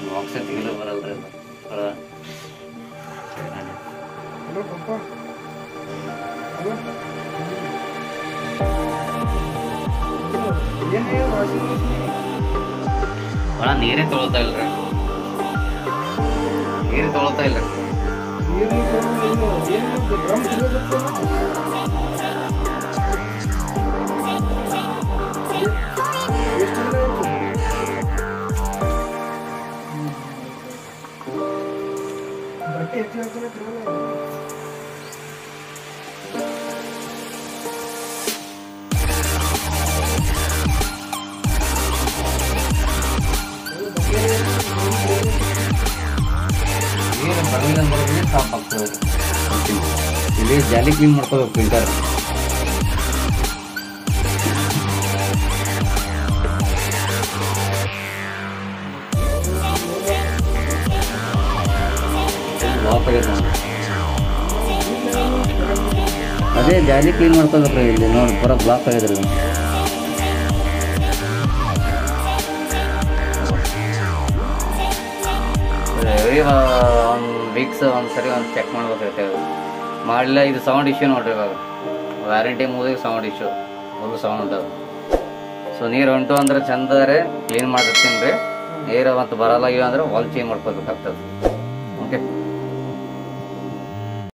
box ತೆಗಿಲು ಬರಲ್ರಿ ಒಳ ನೀರೇ ತೊಗೊಳ್ತಾ ಇಲ್ರಿ ನೀರು ತೊಗೊಳ್ತಾ ಇಲ್ರಿ ಸಾಫ್ ಆಗ್ತದೆ ಇಲ್ಲಿ ಜಾಲಿ ಕ್ಲೀನ್ ಮಾಡ್ಕೋಬೇಕು ಫಿಲ್ಟರ್ ಅದೇ ಜಾಲಿ ಕ್ಲೀನ್ ಮಾಡ್ಕೋಬೇಕ್ರಿ ಇಲ್ಲಿ ನೋಡಿ ಪೂರ ಬ್ಲಾಕ್ ಆಗಿದ್ರಿ ಒಂದು ವೀಕ್ಸ್ ಒಂದ್ಸರಿ ಒಂದು ಚೆಕ್ ಮಾಡ್ಬೇಕಾಗ್ತದೆ ಮಾಡಲಿಲ್ಲ ಇದು ಸೌಂಡ್ ಇಶ್ಯೂ ನೋಡ್ರಿ ಇವಾಗ ವ್ಯಾರಂಟಿ ಮುಗಿದ ಸೌಂಡ್ ಇಶ್ಯೂ ಫುಲ್ ಸೌಂಡ್ ಉಂಟದು ಸೊ ನೀರು ಉಂಟು ಅಂದ್ರೆ ಚಂದರೆ ಕ್ಲೀನ್ ಮಾಡಿರ್ತೀನಿ ರೀ ನೀರು ಮತ್ತು ಬರಲ್ಲ ಇವ ಅಂದ್ರೆ ವಾಲ್ ಚೇಂಜ್ ಮಾಡ್ಕೋಬೇಕಾಗ್ತದೆ ಓಕೆ